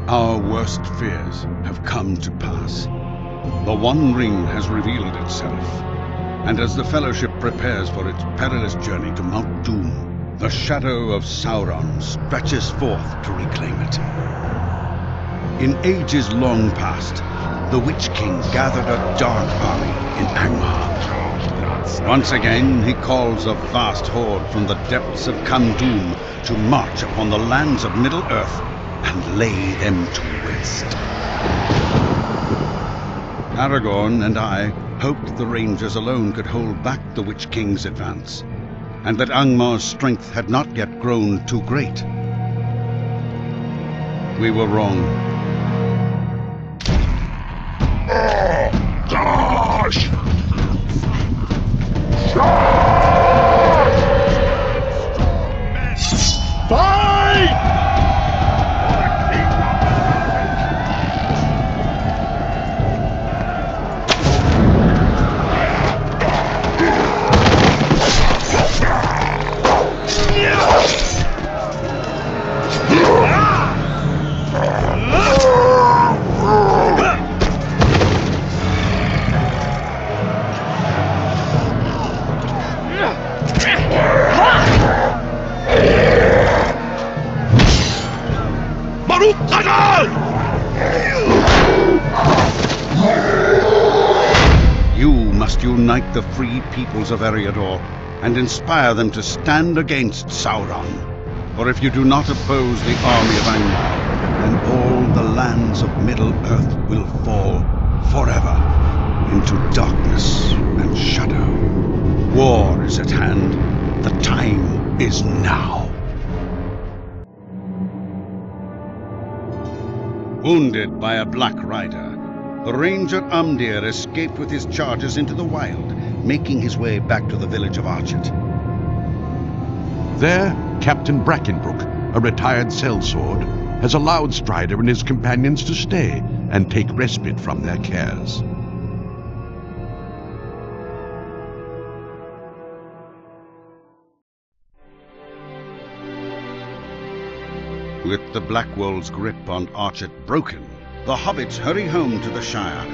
Our worst fears have come to pass. The One Ring has revealed itself, and as the Fellowship prepares for its perilous journey to Mount Doom, the shadow of Sauron stretches forth to reclaim it. In ages long past, the Witch King gathered a dark army in Angmar. Once again, he calls a vast horde from the depths of Doom to march upon the lands of Middle-earth and lay them to waste. Aragorn and I hoped the Rangers alone could hold back the Witch King's advance, and that Angmar's strength had not yet grown too great. We were wrong. Gosh! Fight! You must unite the free peoples of Eriador and inspire them to stand against Sauron. For if you do not oppose the army of Angmar, then all the lands of Middle-earth will fall forever into darkness and shadow. War is at hand. The time is now. Wounded by a black rider, the ranger Amdir escaped with his charges into the wild, making his way back to the village of Archet. There, Captain Brackenbrook, a retired sellsword, has allowed Strider and his companions to stay and take respite from their cares. With the Blackwolves' grip on Archet broken, the hobbits hurry home to the Shire,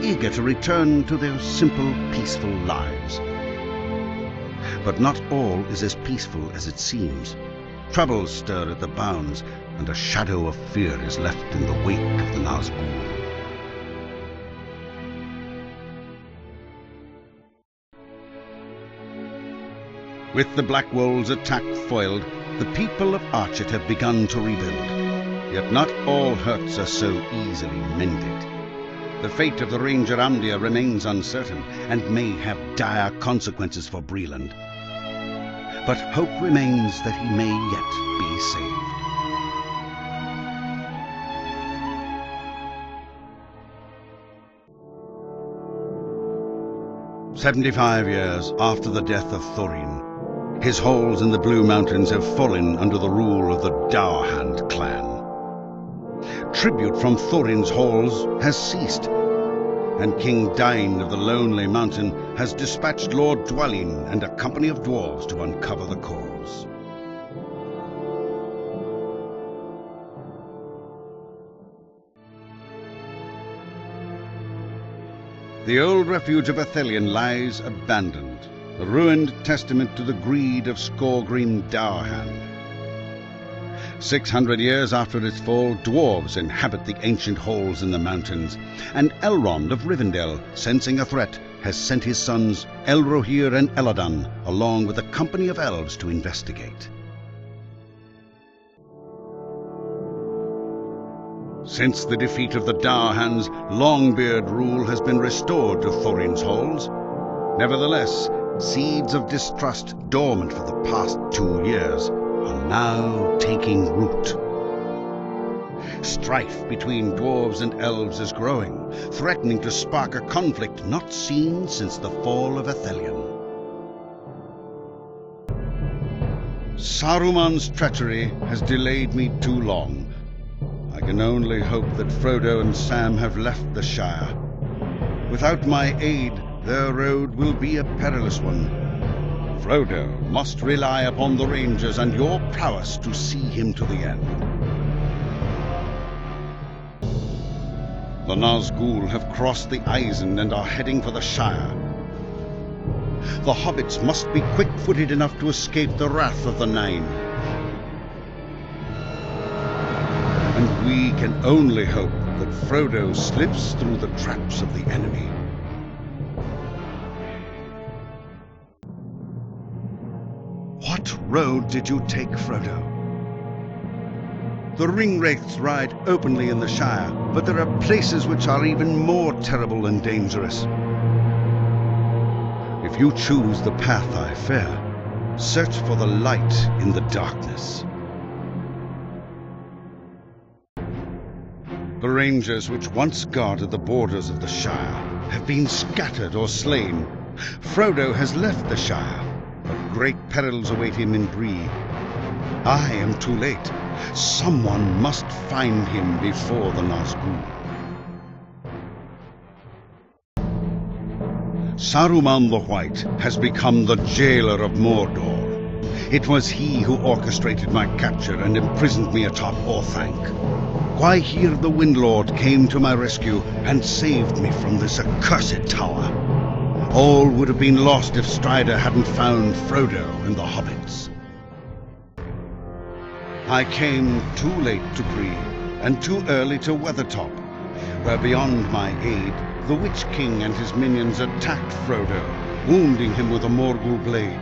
eager to return to their simple, peaceful lives. But not all is as peaceful as it seems. Troubles stir at the bounds, and a shadow of fear is left in the wake of the Nazgûl. With the Blackwolves' attack foiled, the people of Archet have begun to rebuild. Yet not all hurts are so easily mended. The fate of the Ranger Amdir remains uncertain and may have dire consequences for Breland. But hope remains that he may yet be saved. 75 years after the death of Thorin, his halls in the Blue Mountains have fallen under the rule of the Dwarven clan. Tribute from Thorin's halls has ceased, and King Dain of the Lonely Mountain has dispatched Lord Dwalin and a company of dwarves to uncover the cause. The old refuge of Ithilien lies abandoned, a ruined testament to the greed of Skorgrim Daurhand. 600 years after its fall, dwarves inhabit the ancient halls in the mountains, and Elrond of Rivendell, sensing a threat, has sent his sons Elrohir and Elladan along with a company of elves to investigate. Since the defeat of the Daurhands, Longbeard rule has been restored to Thorin's halls. Nevertheless, seeds of distrust dormant for the past 2 years are now taking root. Strife between dwarves and elves is growing, threatening to spark a conflict not seen since the fall of Ithilien. Saruman's treachery has delayed me too long. I can only hope that Frodo and Sam have left the Shire. Without my aid, their road will be a perilous one. Frodo must rely upon the Rangers and your prowess to see him to the end. The Nazgul have crossed the Eisen and are heading for the Shire. The hobbits must be quick-footed enough to escape the wrath of the Nine. And we can only hope that Frodo slips through the traps of the enemy. What road did you take, Frodo? The ring-wraiths ride openly in the Shire, but there are places which are even more terrible and dangerous. If you choose the path I fear, search for the light in the darkness. The rangers which once guarded the borders of the Shire have been scattered or slain. Frodo has left the Shire, but great perils await him in Bree. I am too late. Someone must find him before the Nazgul. Saruman the White has become the jailer of Mordor. It was he who orchestrated my capture and imprisoned me atop Orthanc. Gwaihir the Windlord came to my rescue and saved me from this accursed tower. All would have been lost if Strider hadn't found Frodo and the hobbits. I came too late to Bree, and too early to Weathertop, where beyond my aid, the Witch King and his minions attacked Frodo, wounding him with a Morgul blade.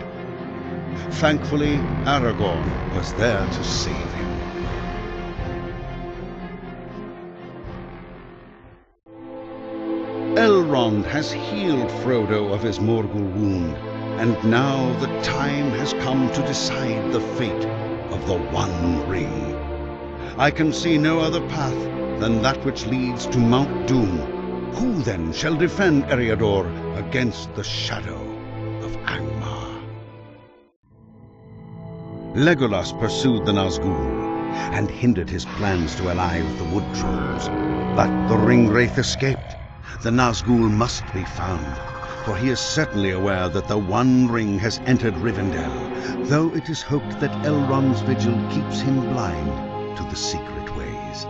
Thankfully, Aragorn was there to save him. Elrond has healed Frodo of his Morgul wound, and now the time has come to decide the fate of the One Ring. I can see no other path than that which leads to Mount Doom. Who then shall defend Eriador against the shadow of Angmar? Legolas pursued the Nazgul and hindered his plans to ally with the Wood Trolls, but the Ring-Wraith escaped. The Nazgul must be found, for he is certainly aware that the One Ring has entered Rivendell, though it is hoped that Elrond's vigil keeps him blind to the secret ways.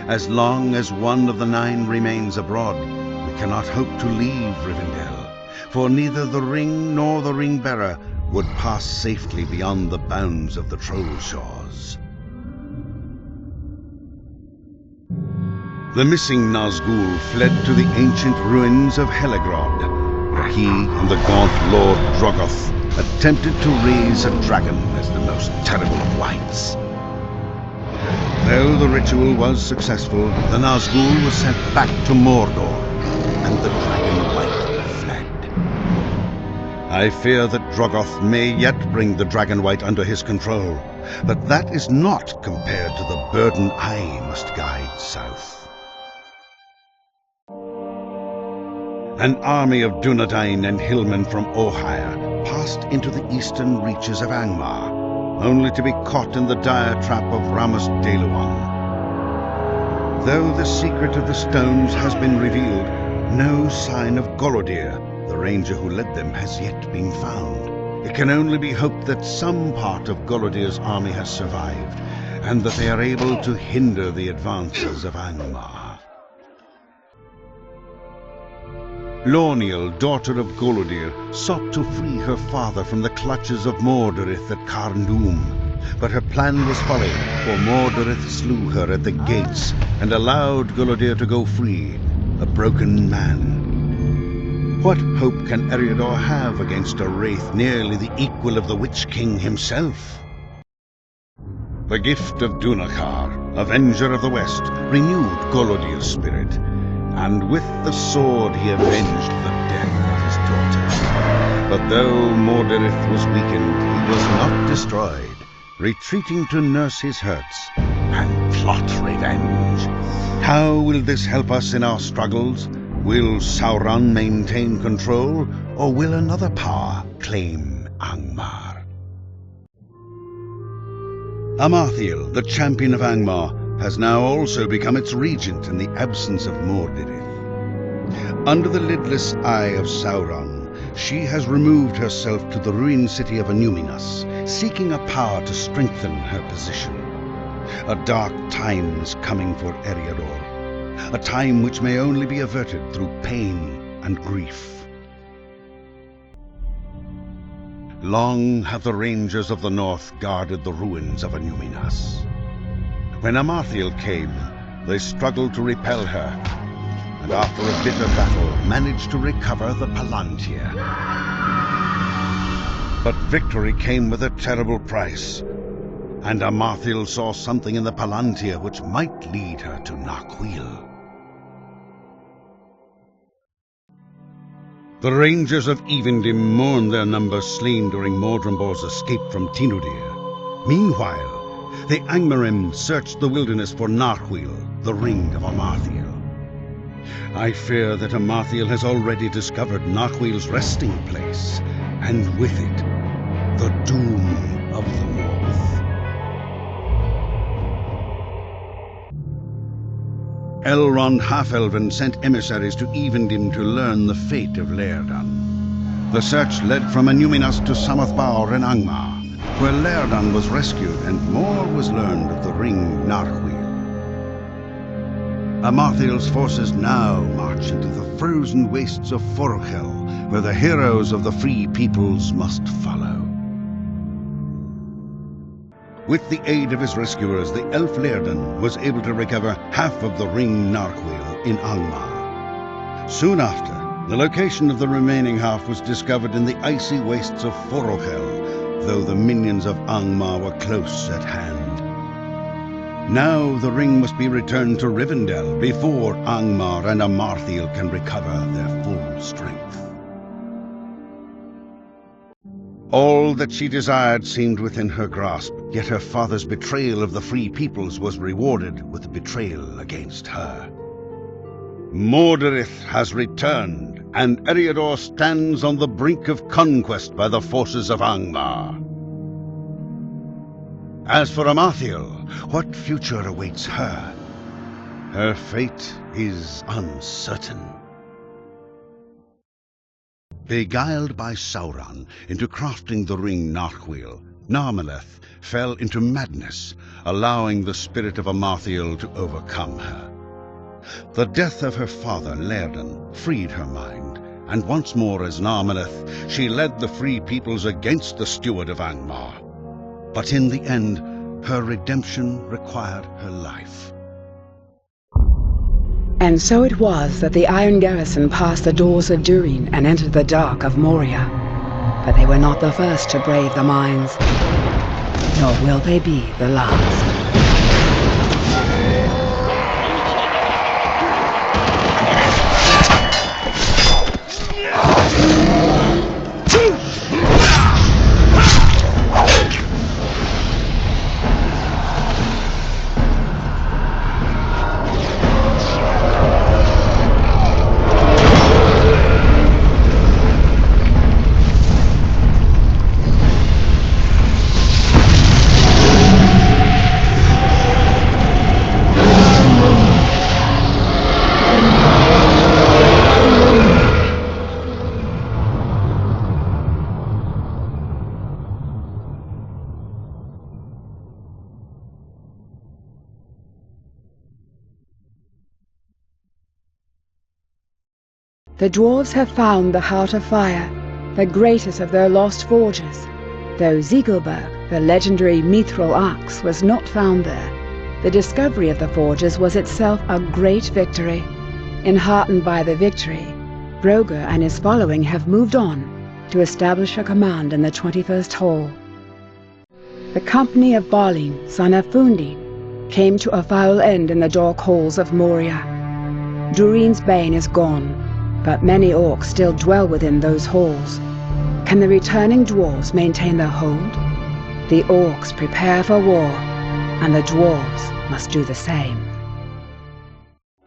As long as one of the Nine remains abroad, we cannot hope to leave Rivendell, for neither the Ring nor the Ring-Bearer would pass safely beyond the bounds of the Trollshaws. The missing Nazgul fled to the ancient ruins of Helegrod, where he and the gaunt Lord Drogoth attempted to raise a dragon as the most terrible of wights. Though the ritual was successful, the Nazgul was sent back to Mordor, and the Dragon Wight fled. I fear that Drogoth may yet bring the Dragon Wight under his control, but that is not compared to the burden I must guide south. An army of Dunedain and hillmen from Ohire passed into the eastern reaches of Angmar, only to be caught in the dire trap of Ramus Daluan. Though the secret of the stones has been revealed, no sign of Golodir, the ranger who led them, has yet been found. It can only be hoped that some part of Golodir's army has survived, and that they are able to hinder the advances of Angmar. Lorniel, daughter of Golodir, sought to free her father from the clutches of Mordorith at Carndum, but her plan was folly, for Mordorith slew her at the gates and allowed Golodir to go free, a broken man. What hope can Eriador have against a wraith nearly the equal of the Witch King himself? The gift of Dunakar, Avenger of the West, renewed Golodir's spirit, and with the sword he avenged the death of his daughter. But though Mordorith was weakened, he was not destroyed, retreating to nurse his hurts and plot revenge. How will this help us in our struggles? Will Sauron maintain control, or will another power claim Angmar? Amathiel, the champion of Angmar, has now also become its regent in the absence of Mordorith. Under the lidless eye of Sauron, she has removed herself to the ruined city of Annúminas, seeking a power to strengthen her position. A dark time is coming for Eriador. a time which may only be averted through pain and grief. Long have the rangers of the north guarded the ruins of Annúminas. When Amarthael came, they struggled to repel her, and after a bitter battle managed to recover the Palantir. But victory came with a terrible price, and Amarthael saw something in the Palantir which might lead her to Narquil. The rangers of Evendim mourned their numbers slain during Mordrembor's escape from Tinudir. Meanwhile, the Angmarim searched the wilderness for Narquil, the ring of Amarthael. I fear that Amarthael has already discovered Narquil's resting place, and with it, the doom of the North. Elrond Half-Elven sent emissaries to Evendim to learn the fate of Laerdan. The search led from Annúminas to Samathbaur and Angmar, where Laerdan was rescued and more was learned of the ring Narquil. Amarthael's forces now march into the frozen wastes of Forochel, where the heroes of the Free Peoples must follow. With the aid of his rescuers, the elf Laerdan was able to recover half of the ring Narquil in Angmar. Soon after, the location of the remaining half was discovered in the icy wastes of Forochel, though the minions of Angmar were close at hand. Now the ring must be returned to Rivendell before Angmar and Amarthael can recover their full strength. All that she desired seemed within her grasp, yet her father's betrayal of the Free Peoples was rewarded with betrayal against her. Mordorith has returned, and Eriador stands on the brink of conquest by the forces of Angmar. As for Amarthael, what future awaits her? Her fate is uncertain. Beguiled by Sauron into crafting the ring Narquil, Narmeleth fell into madness, allowing the spirit of Amarthael to overcome her. The death of her father, Laerdan, freed her mind, and once more as Narmeleth, she led the Free Peoples against the Steward of Angmar. But in the end, her redemption required her life. And so it was that the Iron Garrison passed the doors of Durin and entered the dark of Moria. But they were not the first to brave the mines, nor will they be the last. The dwarves have found the Heart of Fire, the greatest of their lost forges, though Ziegelberg, the legendary mithril axe, was not found there. The discovery of the forges was itself a great victory. Enheartened by the victory, Broger and his following have moved on to establish a command in the 21st Hall. The company of Balin, son of Fundin, came to a foul end in the dark halls of Moria. Durin's bane is gone, but many orcs still dwell within those halls. Can the returning dwarves maintain their hold? The orcs prepare for war, and the dwarves must do the same.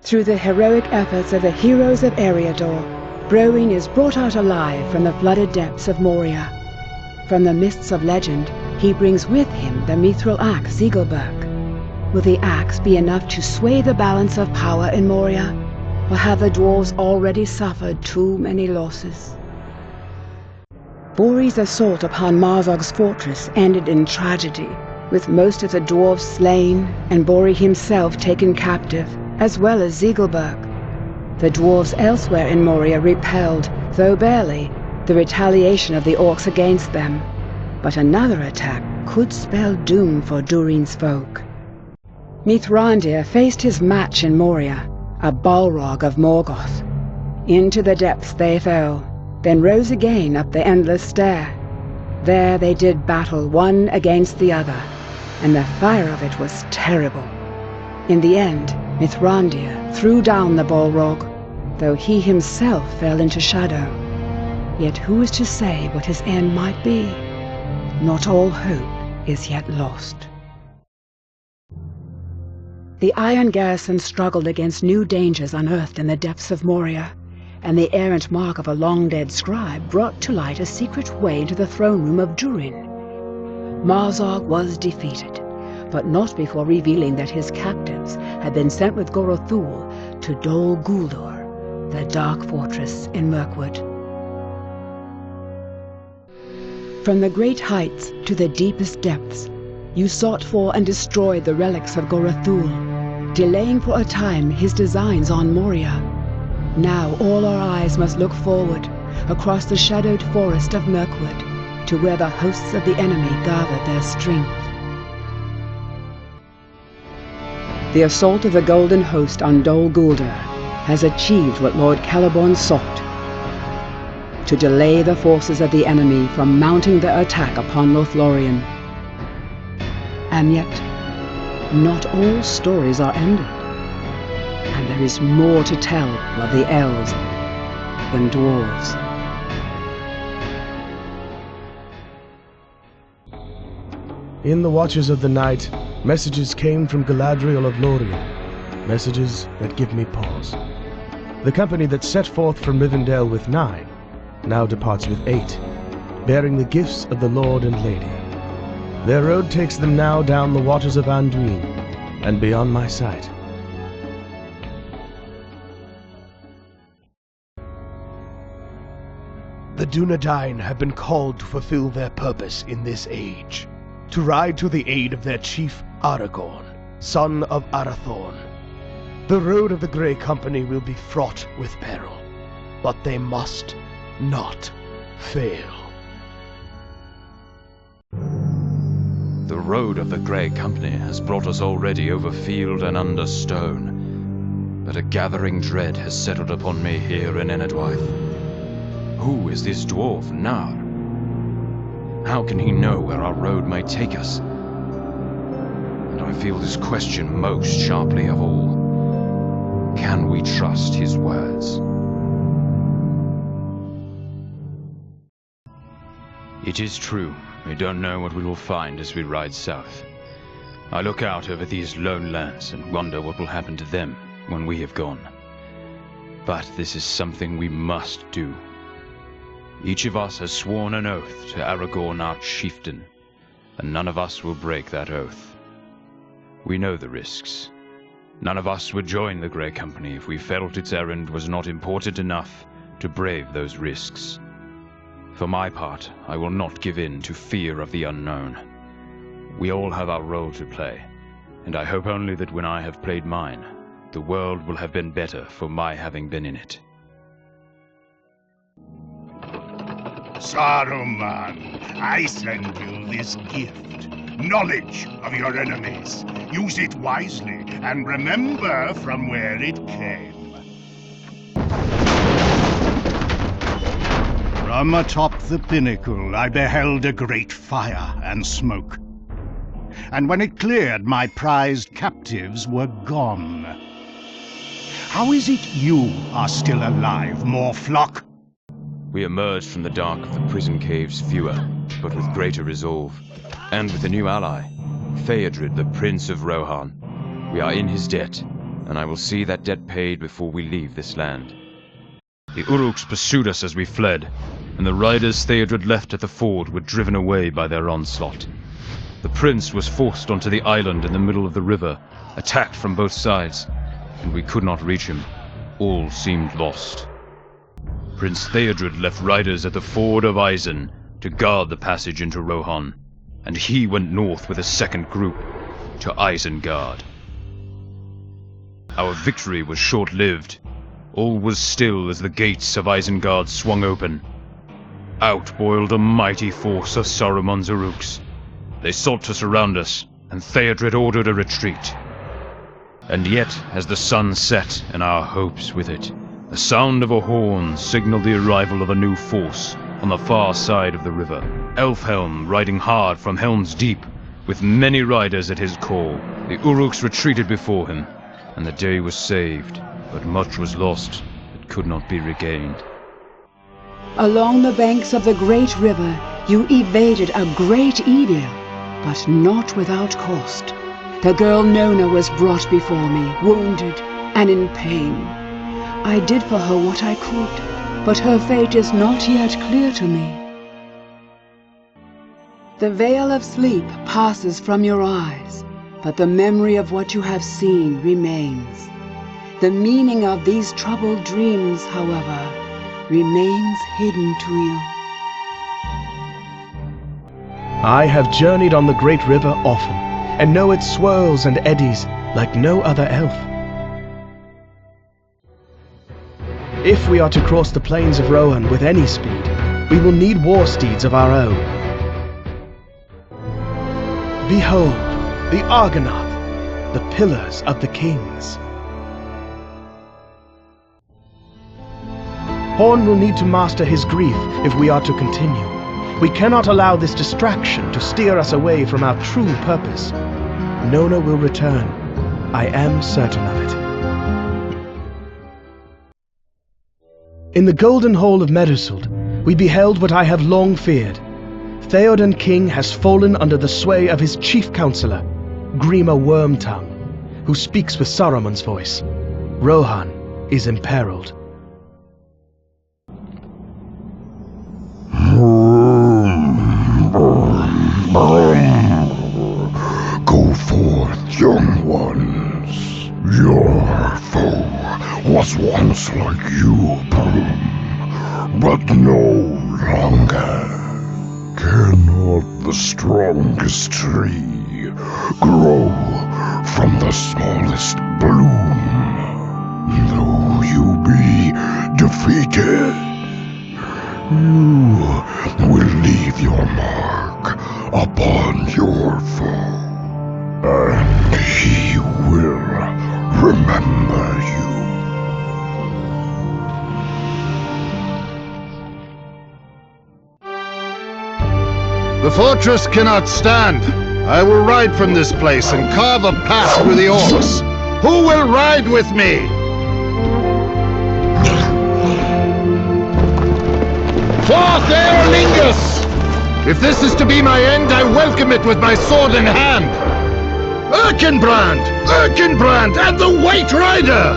Through the heroic efforts of the heroes of Eriador, Broin is brought out alive from the flooded depths of Moria. From the mists of legend, he brings with him the mithril axe Ziegelberg. Will the axe be enough to sway the balance of power in Moria? Or have the dwarves already suffered too many losses? Bori's assault upon Marzog's fortress ended in tragedy, with most of the dwarves slain and Bori himself taken captive as well as Ziegelberg. The dwarves elsewhere in Moria repelled, though barely, the retaliation of the orcs against them. But another attack could spell doom for Durin's folk. Mithrandir faced his match in Moria, a Balrog of Morgoth. Into the depths they fell, then rose again up the endless stair. There they did battle one against the other, and the fire of it was terrible. In the end, Mithrandir threw down the Balrog, though he himself fell into shadow. Yet who is to say what his end might be? Not all hope is yet lost. The Iron Garrison struggled against new dangers unearthed in the depths of Moria, and the errant mark of a long-dead scribe brought to light a secret way into the throne room of Durin. Marzog was defeated, but not before revealing that his captives had been sent with Gorothul to Dol Guldur, the dark fortress in Mirkwood. From the great heights to the deepest depths, you sought for and destroyed the relics of Gorothul, delaying for a time his designs on Moria. Now all our eyes must look forward, across the shadowed forest of Mirkwood, to where the hosts of the enemy gathered their strength. The assault of the Golden Host on Dol Guldur has achieved what Lord Celeborn sought: to delay the forces of the enemy from mounting their attack upon Lothlorien. And yet, not all stories are ended, and there is more to tell of the elves than dwarves. In the watches of the night, messages came from Galadriel of Lorien, messages that give me pause. The company that set forth from Rivendell with 9 now departs with 8, bearing the gifts of the Lord and Lady. Their road takes them now down the waters of Anduin, and beyond my sight. The Dunedain have been called to fulfill their purpose in this age, to ride to the aid of their chief Aragorn, son of Arathorn. The road of the Grey Company will be fraught with peril, but they must not fail. The road of the Grey Company has brought us already over field and under stone, but a gathering dread has settled upon me here in Enedwaith. Who is this dwarf now? How can he know where our road may take us? And I feel this question most sharply of all. Can we trust his words? It is true, we don't know what we will find as we ride south. I look out over these lone lands and wonder what will happen to them when we have gone. But this is something we must do. Each of us has sworn an oath to Aragorn our chieftain, and none of us will break that oath. We know the risks. None of us would join the Grey Company if we felt its errand was not important enough to brave those risks. For my part, I will not give in to fear of the unknown. We all have our role to play, and I hope only that when I have played mine, the world will have been better for my having been in it. Saruman, I send you this gift. Knowledge of your enemies. Use it wisely, and remember from where it came. From atop the pinnacle, I beheld a great fire and smoke. And when it cleared, my prized captives were gone. How is it you are still alive, Morflock? We emerged from the dark of the prison caves fewer, but with greater resolve. And with a new ally, Theodred, the Prince of Rohan. We are in his debt, and I will see that debt paid before we leave this land. The Uruks pursued us as we fled, and the riders Theodred left at the ford were driven away by their onslaught. The prince was forced onto the island in the middle of the river, attacked from both sides, and we could not reach him. All seemed lost. Prince Theodred left riders at the ford of Isen to guard the passage into Rohan, and he went north with a second group to Isengard. Our victory was short-lived. All was still as the gates of Isengard swung open. Out boiled a mighty force of Saruman's Uruks. They sought to surround us, and Theodred ordered a retreat. And yet, as the sun set, and our hopes with it, the sound of a horn signaled the arrival of a new force on the far side of the river. Elfhelm riding hard from Helm's Deep, with many riders at his call. The Uruks retreated before him, and the day was saved, but much was lost that could not be regained. Along the banks of the great river, you evaded a great evil, but not without cost. The girl Nona was brought before me, wounded and in pain. I did for her what I could, but her fate is not yet clear to me. The veil of sleep passes from your eyes, but the memory of what you have seen remains. The meaning of these troubled dreams, however, remains hidden to you. I have journeyed on the great river often, and know its swirls and eddies like no other elf. If we are to cross the plains of Rohan with any speed, we will need war steeds of our own. Behold, the Argonath, the pillars of the kings. Horn will need to master his grief if we are to continue. We cannot allow this distraction to steer us away from our true purpose. Nona will return. I am certain of it. In the golden hall of Meduseld, we beheld what I have long feared. Theoden King has fallen under the sway of his chief counselor, Grima Wormtongue, who speaks with Saruman's voice. Rohan is imperiled. Go forth, young ones. Your foe was once like you, Broom, but no longer. Cannot the strongest tree grow from the smallest bloom? Though you be defeated, you will leave your mark upon your foe, and he will remember you. The fortress cannot stand. I will ride from this place and carve a path through the orcs. Who will ride with me? Forth, Aerlingus! If this is to be my end, I welcome it with my sword in hand. Erkenbrand! Erkenbrand and the White Rider!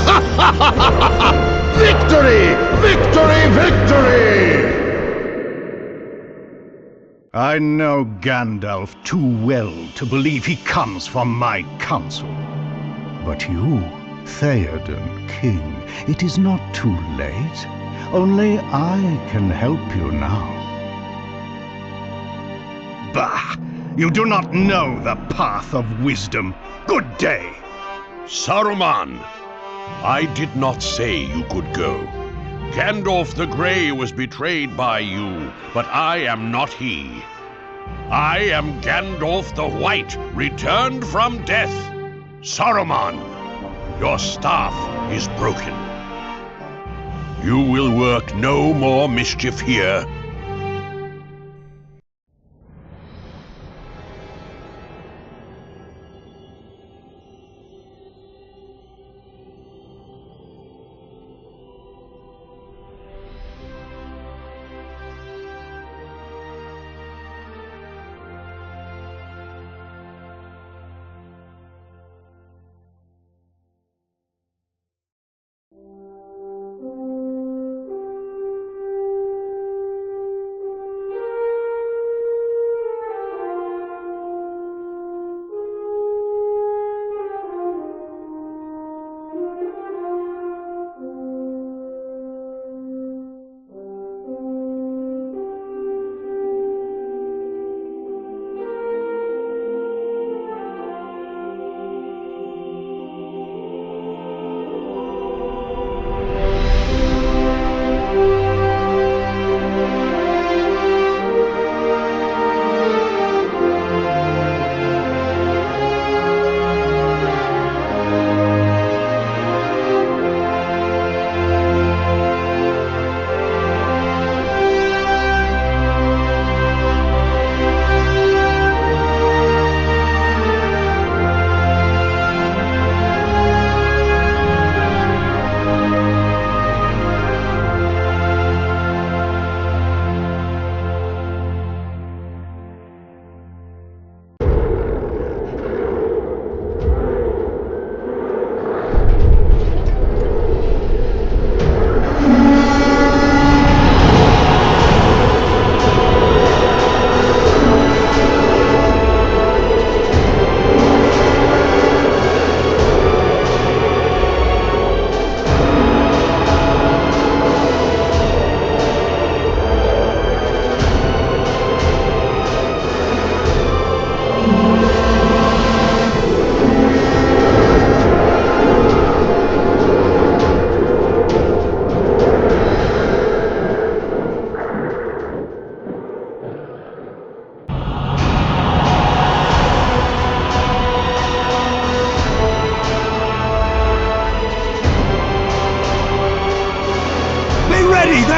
Ha ha ha ha ha! Victory! Victory! Victory! I know Gandalf too well to believe he comes from my counsel. But you, Theoden King, it is not too late. Only I can help you now. Bah! You do not know the path of wisdom. Good day! Saruman, I did not say you could go. Gandalf the Grey was betrayed by you, but I am not he. I am Gandalf the White, returned from death. Saruman, your staff is broken. You will work no more mischief here.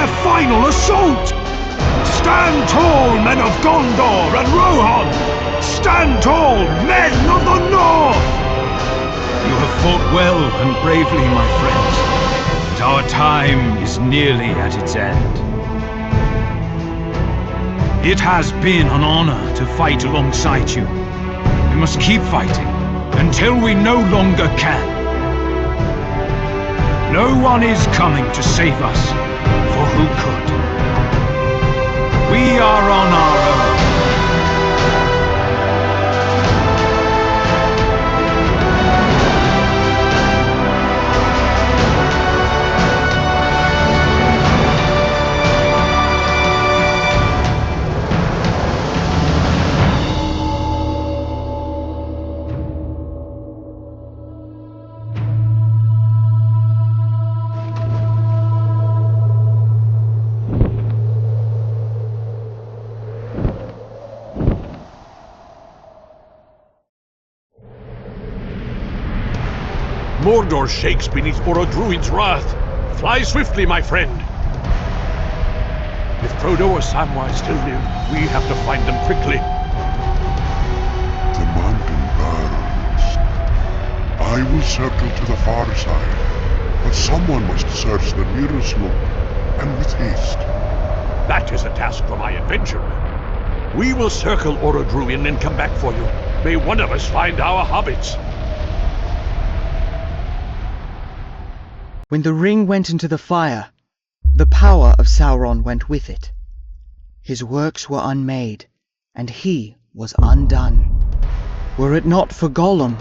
their final assault! Stand tall, men of Gondor and Rohan! Stand tall, men of the North! You have fought well and bravely, my friends, but our time is nearly at its end. It has been an honor to fight alongside you. We must keep fighting until we no longer can. No one is coming to save us, for who could? We are on our own. Mordor shakes beneath Orodruid's wrath. Fly swiftly, my friend. If Frodo or Samwise still live, we have to find them quickly. The mountain burns. I will circle to the far side, but someone must search the nearest slope, and with haste. That is a task for my adventurer. We will circle Orodruin and come back for you. May one of us find our hobbits. When the ring went into the fire, the power of Sauron went with it. His works were unmade, and he was undone. Were it not for Gollum,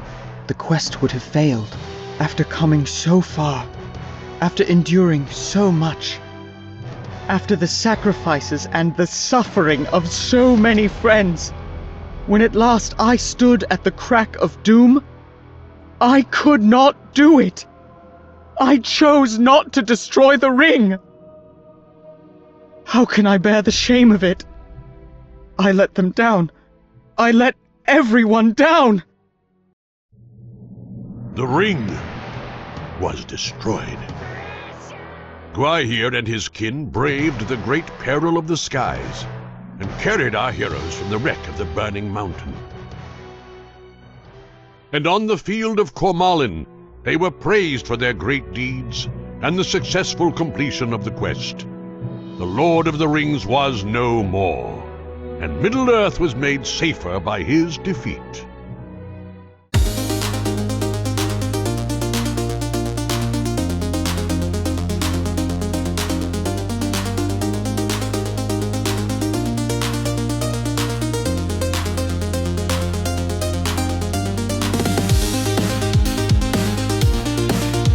the quest would have failed. After coming so far, after enduring so much, after the sacrifices and the suffering of so many friends, when at last I stood at the crack of doom, I could not do it. I chose not to destroy the ring. How can I bear the shame of it? I let them down. I let everyone down. The ring was destroyed. Gwaihir and his kin braved the great peril of the skies and carried our heroes from the wreck of the burning mountain. And on the field of Cormallen, they were praised for their great deeds and the successful completion of the quest. The Lord of the Rings was no more, and Middle-earth was made safer by his defeat.